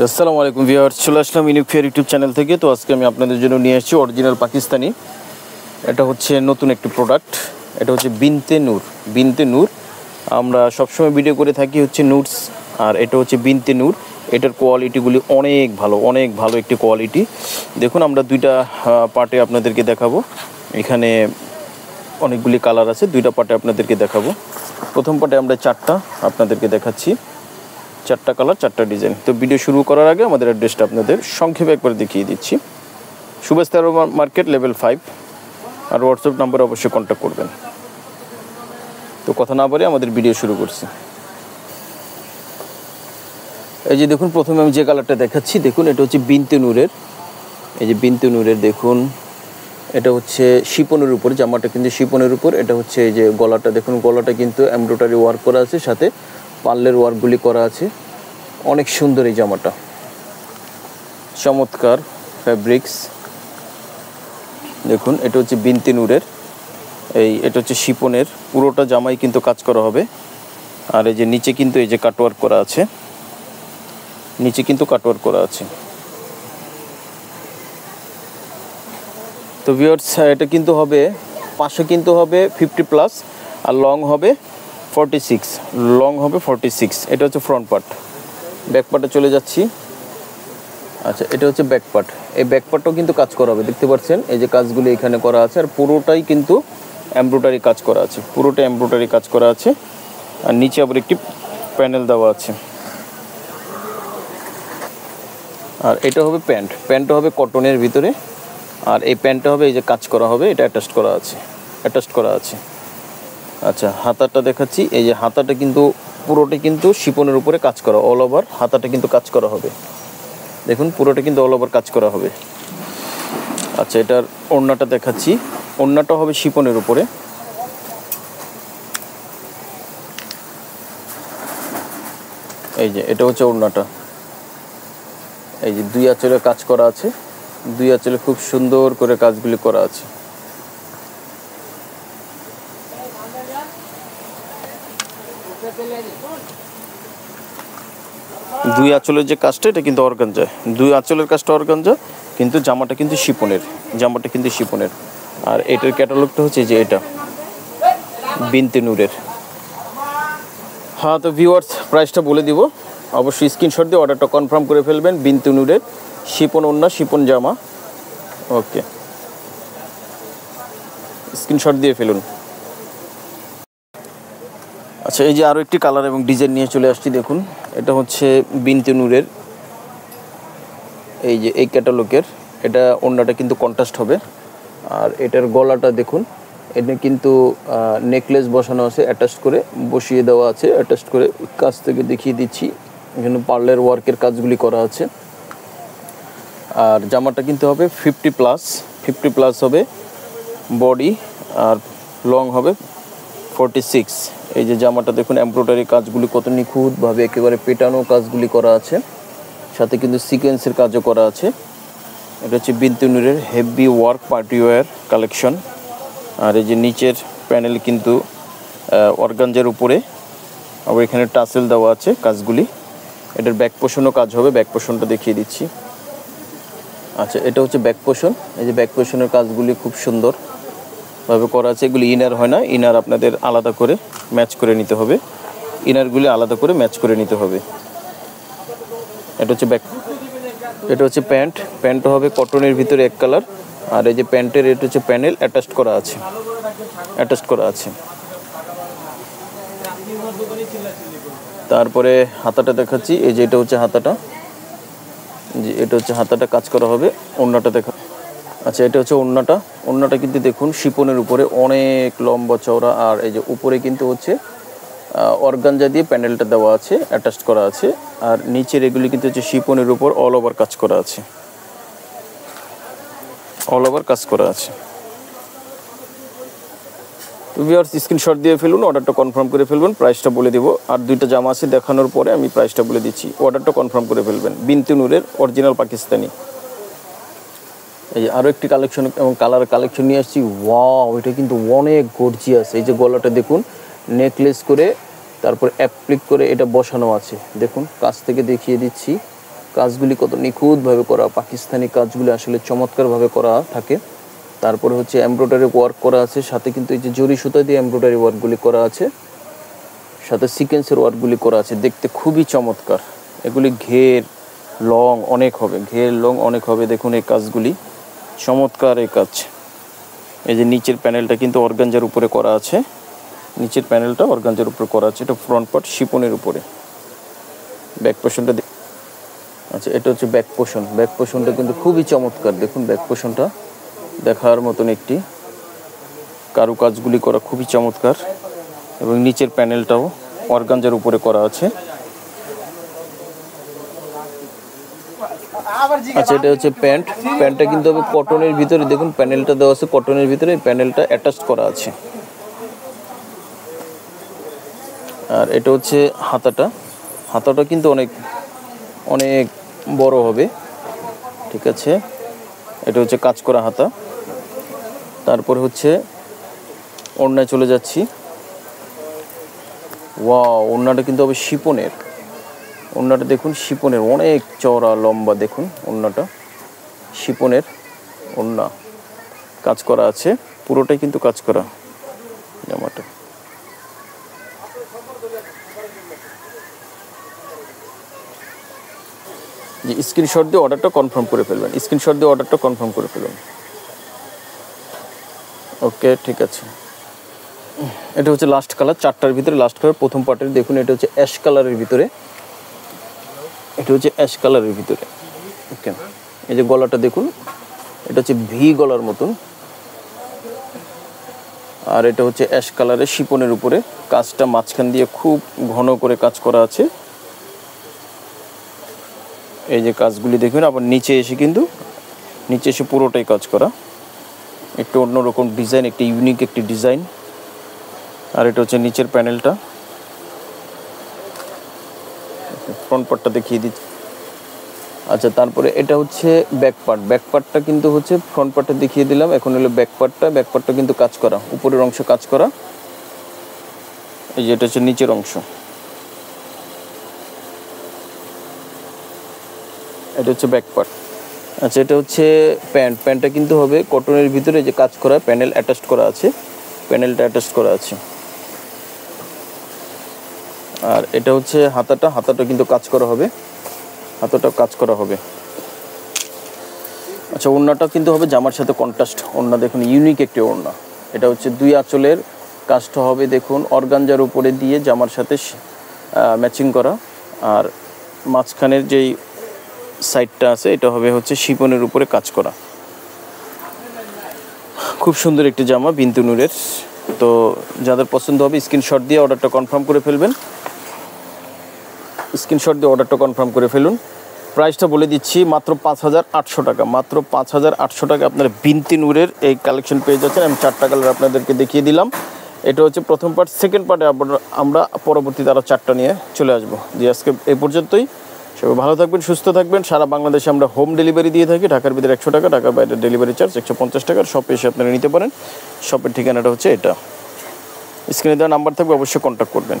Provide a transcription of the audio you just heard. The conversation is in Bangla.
আসসালামু আলাইকুম ভিউয়ার্স, চলে আসলাম ইউনিক ফেয়ার ইউটিউব চ্যানেল থেকে। তো আজকে আমি আপনাদের জন্য নিয়ে এসেছি অরিজিনাল পাকিস্তানি। এটা হচ্ছে নতুন একটি প্রোডাক্ট। এটা হচ্ছে বিনতে নূর। বিনতে নূর আমরা সবসময় ভিডিও করে থাকি হচ্ছে নুটস, আর এটা হচ্ছে বিনতে নূর। এটার কোয়ালিটিগুলি অনেক ভালো একটি কোয়ালিটি। দেখুন, আমরা দুইটা পার্টে আপনাদেরকে দেখাবো। এখানে অনেকগুলি কালার আছে, দুইটা পার্টে আপনাদেরকে দেখাবো। প্রথম পার্টে আমরা চারটা আপনাদেরকে দেখাচ্ছি, চারটা কালার, চারটা ডিজাইন। তো ভিডিও শুরু করার আগে আমাদের অ্যাড্রেসটা আপনাদের সংক্ষেপে একবার দেখিয়ে দিচ্ছি। সুভাষ তেরো মার্কেট লেভেল 5, আর হোয়াটসঅ্যাপ নাম্বারে অবশ্যই কন্ট্যাক্ট করবেন। তো কথা না বলে আমাদের ভিডিও শুরু করছি। এই যে দেখুন, প্রথমে আমি যে কালারটা দেখাচ্ছি, দেখুন এটা হচ্ছে বিনতে নূরের। এই যে বিনতে নূরের দেখুন, এটা হচ্ছে শিপনের উপর, জামাটা কিন্তু শিপনের উপর। এটা হচ্ছে এই যে গলাটা দেখুন, গলাটা কিন্তু এমব্রয়ডারি ওয়ার্ক করা আছে, সাথে পার্লের ওয়ার্কগুলি করা আছে। অনেক সুন্দর এই জামাটা, চমৎকার ফ্যাব্রিক্স। দেখুন, এটা হচ্ছে বিনতে নূরের। এটা হচ্ছে শিপনের, পুরোটা জামাই কিন্তু কাজ করা হবে। আর এই যে নিচে কিন্তু এই যে কাটওয়ার্ক করা আছে, নিচে কিন্তু কাটওয়ার্ক করা আছে। তো ভিউয়ার্স, এটা কিন্তু হবে পাশে কিন্তু হবে 50+, আর লং হবে 46, লং হবে 46। এটা হচ্ছে ফ্রন্ট পার্ট। ব্যাক পার্টে চলে যাচ্ছি। আচ্ছা, এটা হচ্ছে ব্যাক পার্ট। এই ব্যাক পার্টটাও কিন্তু কাজ করা হবে, দেখতে পাচ্ছেন এই যে কাজগুলি এখানে করা আছে, আর পুরোটাই কিন্তু এমব্রয়ডারি কাজ করা আছে, পুরোটা এমব্রয়ডারি কাজ করা আছে। আর নিচে আবার একটি প্যানেল দেওয়া আছে। আর এটা হবে প্যান্ট, প্যান্টটা হবে কটনের ভিতরে। আর এই প্যান্টটা হবে এই যে কাজ করা হবে, এটা অ্যাটাচ করা আছে। আচ্ছা, হাতাটা দেখাচ্ছি। এই যে হাতাটা কিন্তু পুরোটা কিন্তু শিপনের উপরে কাজ করা, অল ওভার হাতাটা কিন্তু কাজ করা হবে। দেখুন, পুরোটা কিন্তু অল ওভার কাজ করা হবে। আচ্ছা, এটার ওড়নাটা দেখাচ্ছি। ওড়নাটা হবে শিপনের উপরে। এই যে এটা হচ্ছে ওড়নাটা। এই যে দুই আঁচলে কাজ করা আছে, দুই আঁচলে খুব সুন্দর করে কাজগুলি করা আছে। দুই আঁচলের যে কাজটা, এটা কিন্তু অর্গানজা, দুই আঁচলের কাজটা অর্গানজা, কিন্তু জামাটা কিন্তু শিপনের। আর এটার ক্যাটালগটা হচ্ছে যে এটা বিনতে নূরের। হ্যাঁ, তো ভিউয়ার্স, প্রাইসটা বলে দিব, অবশ্যই স্ক্রিনশট দিয়ে অর্ডারটা কনফার্ম করে ফেলবেন। বিনতে নূরের, শিপন ওড়না, শিপন জামা। ওকে, স্ক্রিনশট দিয়ে ফেলুন। আচ্ছা, এই যে আরও একটি কালার এবং ডিজাইন নিয়ে চলে আসছি। দেখুন, এটা হচ্ছে বিনতে নূরের, এই যে এই ক্যাটালগের। এটা ওড়নাটা কিন্তু কন্ট্রাস্ট হবে। আর এটার গলাটা দেখুন, এটা কিন্তু নেকলেস বসানো আছে, অ্যাটাচ করে বসিয়ে দেওয়া আছে। অ্যাটাচ করে কাছ থেকে দেখিয়ে দিচ্ছি, এখানে পার্লের ওয়ার্কের কাজগুলি করা আছে। আর জামাটা কিন্তু হবে 50+ হবে বডি, আর লং হবে 46। এই যে জামাটা দেখুন, এমব্রয়ডারি কাজগুলি কত নিখুঁতভাবে একেবারে পেটানো কাজগুলি করা আছে, সাথে কিন্তু সিকোয়েন্সের কাজও করা আছে। এটা হচ্ছে বিনতে নূরের heavy work party wear collection. আর এই যে নিচের প্যানেল কিন্তু অর্গানজার উপরে, আবার এখানে টাসেল দেওয়া আছে কাজগুলি। এটার ব্যাক পোর্শনও কাজ হবে, ব্যাক পোর্শনটা দেখিয়ে দিচ্ছি। আচ্ছা, এটা হচ্ছে ব্যাক পোর্শন। এই যে ব্যাক পোর্শনের কাজগুলি খুব সুন্দরভাবে করা আছে। এগুলি ইনার হয় না, ইনার আপনাদের আলাদা করে ম্যাচ করে নিতে হবে, ইনারগুলি আলাদা করে ম্যাচ করে নিতে হবে। এটা হচ্ছে এটা হচ্ছে প্যান্টটা হবে কটনের ভিতরে এক কালার। আর এই যে প্যান্টের এটা হচ্ছে প্যানেল অ্যাটাচ করা আছে। তারপরে হাতাটা দেখাচ্ছি। এই যে এটা হচ্ছে হাতাটা, যে এটা হচ্ছে হাতাটা কাজ করা হবে। ওড়নাটা দেখা। আচ্ছা, এটা হচ্ছে ওড়নাটা কিন্তু দেখুন শিপনের উপরে অনেক লম্বা চওড়া। আর এই যে উপরে কিন্তু হচ্ছে অর্গানজা দিয়ে প্যানেলটা দেওয়া আছে, অ্যাটাচ করা আছে। আর নিচের এগুলি কিন্তু হচ্ছে শিপনের উপর অল ওভার কাজ করা আছে, তো ভিউয়ার্স, স্ক্রিনশট দিয়ে ফেলুন, অর্ডারটা কনফার্ম করে ফেলবেন। প্রাইসটা বলে দিব। আর দুইটা জামা আছে দেখানোর পরে আমি প্রাইসটা বলে দিচ্ছি, অর্ডারটা কনফার্ম করে ফেলবেন। বিনতে নূরের অরিজিনাল পাকিস্তানি। এই যে আরও একটি কালেকশন এবং কালেকশন নিয়ে আসছি। ওয়াও, এটা কিন্তু অনেক গর্জিয়াস। এই যে গলাটা দেখুন, নেকলেস করে তারপর অ্যাপ্লিক করে এটা বসানো আছে। দেখুন, কাছ থেকে দেখিয়ে দিচ্ছি, কাজগুলি কত নিখুঁতভাবে করা, পাকিস্তানি কাজগুলি আসলে চমৎকারভাবে করা থাকে। তারপরে হচ্ছে এমব্রয়ডারি ওয়ার্ক করা আছে, সাথে কিন্তু এই যে জরি সুতা দিয়ে এমব্রয়ডারি ওয়ার্কগুলি করা আছে, সাথে সিকোয়েন্সের ওয়ার্কগুলি করা আছে, দেখতে খুবই চমৎকার। এগুলি ঘের লং অনেক হবে, ঘের লং অনেক হবে। দেখুন এই কাজগুলি চমৎকার এই কাজ। এই যে নিচের প্যানেলটা কিন্তু অর্গানজার উপরে করা আছে, নিচের প্যানেলটা অর্গানজার উপরে করা আছে। এটা ফ্রন্ট পার্ট শিপনের উপরে। ব্যাক পোর্শনটা আচ্ছা, এটা হচ্ছে ব্যাক পোর্শন। ব্যাক পোর্শনটা কিন্তু খুবই চমৎকার। দেখুন ব্যাক পোর্শনটা দেখার মতন একটি কারুকাজগুলি করা খুবই চমৎকার, এবং নিচের প্যানেলটাও অর্গানজার উপরে করা আছে। আচ্ছা, এটা হচ্ছে প্যান্ট। প্যান্টটা কিন্তু হবে কটনের ভিতরে। দেখুন প্যানেলটা দেওয়া আছে কটনের ভিতরে, প্যানেলটা অ্যাটাচ করা আছে। আর এটা হচ্ছে হাতাটা। হাতাটা কিন্তু অনেক অনেক বড় হবে, ঠিক আছে। এটা হচ্ছে কাজ করা হাতা। তারপর হচ্ছে ওড়নায় চলে যাচ্ছি। ওয়াও, ওড়নাটা কিন্তু হবে শিপনের। ওড়নাটা দেখুন শিপনের, অনেক চওড়া লম্বা। দেখুন ওড়নাটা শিপনের ওড়না, কাজ করা আছে, পুরোটাই কিন্তু কাজ করা জামাটা। যে স্ক্রিনশট দিয়ে অর্ডারটা কনফার্ম করে ফেলবেন, স্ক্রিনশট দিয়ে অর্ডারটা কনফার্ম করে ফেলবেন। ওকে, ঠিক আছে। এটা হচ্ছে লাস্ট কালার, 4টার ভিতরে লাস্ট কালার প্রথম পার্টের। দেখুন এটা হচ্ছে অ্যাশ কালারের ভিতরে, এটা হচ্ছে অ্যাশ কালারের ভিতরে। ওকে, এই যে গলাটা দেখুন, এটা হচ্ছে ভি গলার মতন। আর এটা হচ্ছে অ্যাশ কালারের শিপনের উপরে। কাজটা মাঝখান দিয়ে খুব ঘন করে কাজ করা আছে। এই যে কাজগুলি দেখুন, আবার নিচে এসে কিন্তু নিচে এসে পুরোটাই কাজ করা, একটু অন্যরকম ডিজাইন, একটি ইউনিক একটি ডিজাইন। আর এটা হচ্ছে নিচের প্যানেলটা। ফ্রন্ট পার্টটা দেখিয়ে দিচ্ছি। আচ্ছা, তারপরে এটা হচ্ছে ব্যাক পার্ট। ব্যাক পার্টটা কিন্তু হচ্ছে ফ্রন্ট পার্টটা দেখিয়ে দিলাম, এখন হলো ব্যাক পার্টটা। ব্যাক পার্টটা কিন্তু কাজ করা, উপরের অংশ কাজ করা। এই যে এটা হচ্ছে নিচের অংশ, এটা হচ্ছে ব্যাক পার্ট। আচ্ছা, এটা হচ্ছে প্যান্ট। প্যান্টটা কিন্তু হবে কটনের ভিতরে, যে কাজ করা, প্যানেল অ্যাটাচ করা আছে, প্যানেলটা অ্যাটাচ করা আছে। আর এটা হচ্ছে হাতাটা। হাতাটা কিন্তু কাজ করা হবে, হাতাটা কাজ করা হবে। আচ্ছা, ওড়নাটা কিন্তু হবে জামার সাথে কন্ট্রাস্ট ওড়না। দেখুন ইউনিক একটি ওড়না। এটা হচ্ছে 2 আঁচলের কাজটা হবে দেখুন অর্গানজার উপরে দিয়ে জামার সাথে ম্যাচিং করা। আর মাঝখানের যেই সাইডটা আছে এটা হবে হচ্ছে শিপনের উপরে কাজ করা। খুব সুন্দর একটি জামা বিন্তু নূরের। তো যাদের পছন্দ হবে স্ক্রিনশট দিয়ে অর্ডারটা কনফার্ম করে ফেলবেন, স্ক্রিনশট দিয়ে অর্ডারটা কনফার্ম করে ফেলুন। প্রাইসটা বলে দিচ্ছি, মাত্র 5800 টাকা। মাত্র 5800 টাকা আপনার বিন্তু নূরের এই কালেকশন পেয়ে যাচ্ছেন। আমি 4টা কালার আপনাদেরকে দেখিয়ে দিলাম। এটা হচ্ছে প্রথম পার্ট। সেকেন্ড পার্টে আমরা পরবর্তীতে আরও 4টা নিয়ে চলে আসবো। যে আজকে এই পর্যন্তই। সবাই ভালো থাকবেন, সুস্থ থাকবেন। সারা বাংলাদেশে আমরা হোম ডেলিভারি দিয়ে থাকি। ঢাকার ভিতরে 100 টাকা, ঢাকার বাইরে ডেলিভারি চার্জ 150 টাকা। শপে এসে আপনারা নিতে পারেন। শপের ঠিকানাটা হচ্ছে এটা, স্ক্রিনে দেওয়া নাম্বার থাকবে, অবশ্যই কন্ট্যাক্ট করবেন।